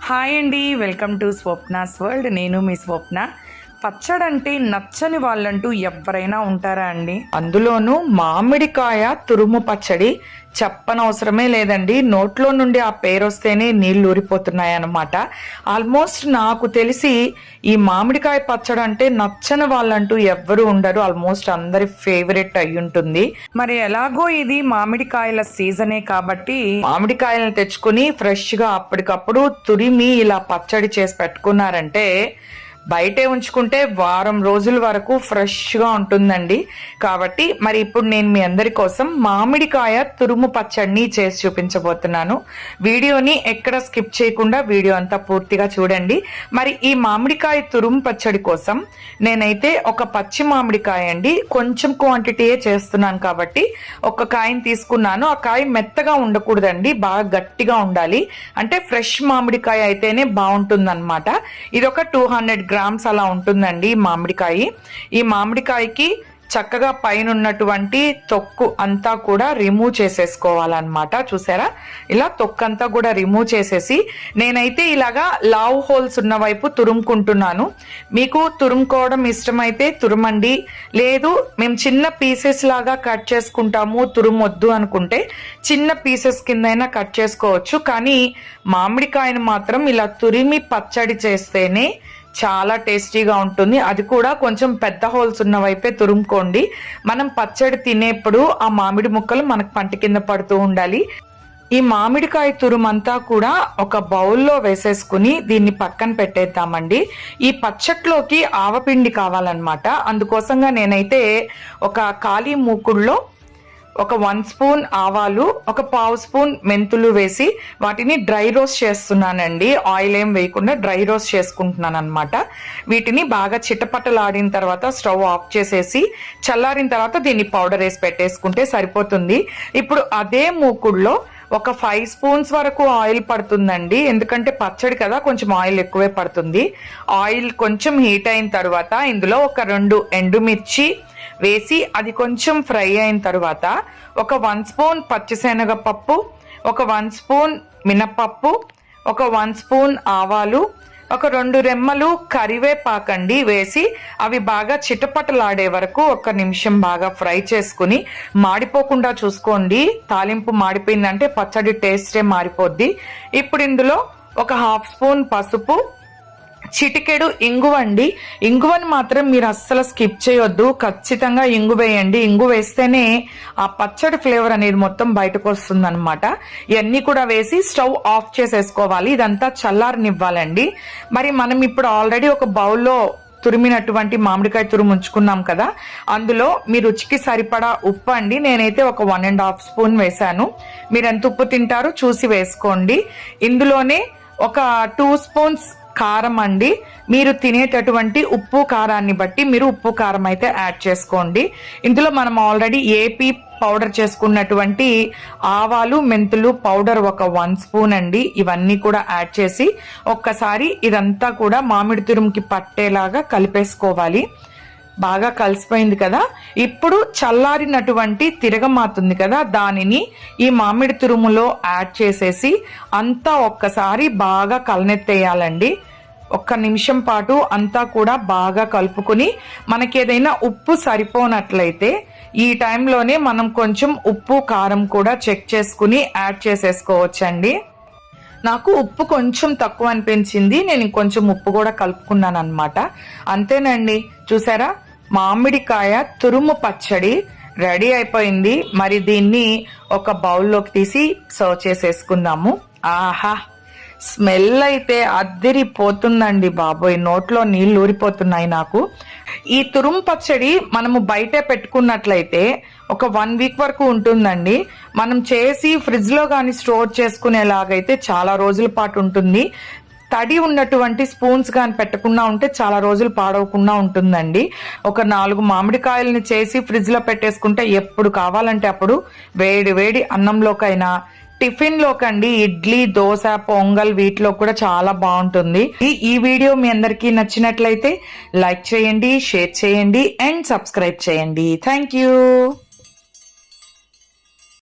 Hi అండి, welcome to Swapna's world. నేను మీ స్వప్న. పచ్చడి అంటే నచ్చని వాళ్ళంటూ ఎవరైనా ఉంటారా అండి? అందులోనూ మామిడికాయ తురుము పచ్చడి చెప్పనవసరమే లేదండి. నోట్లో నుండి ఆ పేరు వస్తేనే నీళ్లు ఊరిపోతున్నాయి అన్నమాట. ఆల్మోస్ట్ నాకు తెలిసి ఈ మామిడికాయ పచ్చడి అంటే నచ్చని వాళ్ళంటూ ఎవ్వరు ఉండరు. ఆల్మోస్ట్ అందరి ఫేవరెట్ అయి ఉంటుంది. మరి ఎలాగో ఇది మామిడికాయల సీజనే కాబట్టి మామిడికాయలను తెచ్చుకుని ఫ్రెష్ గా అప్పటికప్పుడు తురిమి ఇలా పచ్చడి చేసి పెట్టుకున్నారంటే బయటే ఉంచుకుంటే వారం రోజుల వరకు ఫ్రెష్గా ఉంటుందండి. కాబట్టి మరి ఇప్పుడు నేను మీ అందరి కోసం మామిడికాయ తురుము పచ్చడిని చేసి చూపించబోతున్నాను. వీడియోని ఎక్కడ స్కిప్ చేయకుండా వీడియో అంతా పూర్తిగా చూడండి. మరి ఈ మామిడికాయ తురుము పచ్చడి కోసం నేనైతే ఒక పచ్చి మామిడికాయ అండి, కొంచెం క్వాంటిటీయే చేస్తున్నాను కాబట్టి ఒక కాయని తీసుకున్నాను. ఆ కాయ మెత్తగా ఉండకూడదండి, బాగా గట్టిగా ఉండాలి. అంటే ఫ్రెష్ మామిడికాయ అయితేనే బాగుంటుంది అనమాట. ఇది ఒక 200 గ్రామ్స్ అలా ఉంటుందండి మామిడికాయ. ఈ మామిడికాయకి చక్కగా పైన ఉన్నటువంటి తొక్కు అంతా కూడా రిమూవ్ చేసేసుకోవాలన్నమాట. చూసారా, ఇలా తొక్కు అంతా కూడా రిమూవ్ చేసేసి నేనైతే ఇలాగా లావ్ హోల్స్ ఉన్న వైపు తురుముకుంటున్నాను. మీకు తురుముకోవడం ఇష్టమైతే తురుమండి, లేదు మేము చిన్న పీసెస్ లాగా కట్ చేసుకుంటాము తురుమొద్దు అనుకుంటే చిన్న పీసెస్ కిందైనా కట్ చేసుకోవచ్చు. కానీ మామిడికాయను మాత్రం ఇలా తురిమి పచ్చడి చేస్తేనే చాలా టేస్టీగా ఉంటుంది. అది కూడా కొంచెం పెద్ద హోల్స్ ఉన్న వైపే తురుముకోండి. మనం పచ్చడి తినేప్పుడు ఆ మామిడి ముక్కలు మనకు పంట కింద పడుతూ ఉండాలి. ఈ మామిడికాయ తురుమంతా కూడా ఒక బౌల్లో వేసేసుకుని దీన్ని పక్కన పెట్టేద్దామండి. ఈ పచ్చట్లోకి ఆవపిండి కావాలన్నమాట. అందుకోసంగా నేనైతే ఒక ఖాళీ మూకుడులో ఒక 1 స్పూన్ ఆవాలు, ఒక 1/2 స్పూన్ మెంతులు వేసి వాటిని డ్రై రోస్ట్ చేస్తున్నానండి. ఆయిల్ ఏం వేయకుండా డ్రై రోస్ట్ చేసుకుంటున్నాను అనమాట. వీటిని బాగా చిటపటలాడిన తర్వాత స్టవ్ ఆఫ్ చేసేసి చల్లారిన తర్వాత దీన్ని పౌడర్ వేసి పెట్టేసుకుంటే సరిపోతుంది. ఇప్పుడు అదే మూకుడులో ఒక 5 స్పూన్స్ వరకు ఆయిల్ పడుతుందండి. ఎందుకంటే పచ్చడి కదా, కొంచెం ఆయిల్ ఎక్కువే పడుతుంది. ఆయిల్ కొంచెం హీట్ అయిన తర్వాత ఇందులో ఒక 2 ఎండుమిర్చి వేసి అది కొంచెం ఫ్రై అయిన తర్వాత ఒక 1 స్పూన్ పచ్చిశనగపప్పు, ఒక 1 స్పూన్ మినపప్పు, ఒక 1 స్పూన్ ఆవాలు, ఒక 2 రెమ్మలు కరివేపాకండి వేసి అవి బాగా చిటపటలాడే వరకు 1 నిమిషం బాగా ఫ్రై చేసుకుని మాడిపోకుండా చూసుకోండి. తాలింపు మాడిపోయిందంటే పచ్చడి టేస్టే మారిపోద్ది. ఇప్పుడు ఇందులో ఒక 1/2 స్పూన్ పసుపు, చిటికెడు ఇంగువ అండి. ఇంగువని మాత్రం మీరు అస్సలు స్కిప్ చేయొద్దు, ఖచ్చితంగా ఇంగు వేయండి. ఇంగు వేస్తేనే ఆ పచ్చడి ఫ్లేవర్ అనేది మొత్తం బయటకు వస్తుంది అనమాట. ఇవన్నీ కూడా వేసి స్టవ్ ఆఫ్ చేసేసుకోవాలి. ఇదంతా చల్లారనివ్వాలండి. మరి మనం ఇప్పుడు ఆల్రెడీ ఒక బౌల్లో తురిమినటువంటి మామిడికాయ తురుము ఉంచుకున్నాం కదా, అందులో మీ రుచికి సరిపడా ఉప్పు అండి. నేనైతే ఒక 1.5 స్పూన్ వేసాను. మీరు ఎంత ఉప్పు తింటారో చూసి వేసుకోండి. ఇందులోనే ఒక 2 స్పూన్స్ కారం అండి. మీరు తినేటటువంటి ఉప్పు కారాన్ని బట్టి మీరు ఉప్పు కారం అయితే యాడ్ చేసుకోండి. ఇందులో మనం ఆల్రెడీ ఏపీ పౌడర్ చేసుకున్నటువంటి ఆవాలు మెంతులు పౌడర్ ఒక 1 స్పూన్ అండి. ఇవన్నీ కూడా యాడ్ చేసి ఒక్కసారి ఇదంతా కూడా మామిడి తురుముకి పట్టేలాగా కలిపేసుకోవాలి. బాగా కలిసిపోయింది కదా. ఇప్పుడు చల్లారినటువంటి తిరగమాతుంది కదా, దానిని ఈ మామిడి తురుములో యాడ్ చేసేసి అంతా ఒక్కసారి బాగా కలనెత్తేయాలండి. 1 నిమిషం పాటు అంతా కూడా బాగా కలుపుకుని మనకి ఏదైనా ఉప్పు సరిపోనట్లయితే ఈ టైంలోనే మనం కొంచెం ఉప్పు కారం కూడా చెక్ చేసుకుని యాడ్ చేసేసుకోవచ్చండి. నాకు ఉప్పు కొంచెం తక్కువ అనిపించింది, నేను ఇంకొంచెం ఉప్పు కూడా కలుపుకున్నాను అనమాట. అంతేనండి, చూసారా, మామిడికాయ తురుము పచ్చడి రెడీ అయిపోయింది. మరి దీన్ని ఒక బౌల్లోకి తీసి సర్వ్ చేసేసుకుందాము. ఆహా, స్మెల్ అయితే అద్దిరిపోతుందండి బాబోయ్, నోట్లో నీళ్ళు ఊరిపోతున్నాయి నాకు. ఈ తురుము పచ్చడి మనము బయటే పెట్టుకున్నట్లయితే ఒక 1 వీక్ వరకు ఉంటుందండి. మనం చేసి ఫ్రిడ్జ్ లో కానీ స్టోర్ చేసుకునేలాగైతే చాలా రోజుల పాటు ఉంటుంది. తడి ఉన్నటువంటి స్పూన్స్ కానీ పెట్టకుండా ఉంటే చాలా రోజులు పాడవకుండా ఉంటుందండి. ఒక 4 మామిడికాయలని చేసి ఫ్రిడ్జ్ లో పెట్టేసుకుంటే ఎప్పుడు కావాలంటే అప్పుడు వేడి వేడి అన్నంలోకైనా టిఫిన్ లోకండి, ఇడ్లీ, దోశ, పొంగల్ వీటిలో కూడా చాలా బాగుంటుంది. ఈ వీడియో మీ అందరికీ నచ్చినట్లయితే లైక్ చేయండి, షేర్ చేయండి అండ్ సబ్స్క్రైబ్ చేయండి. Thank you.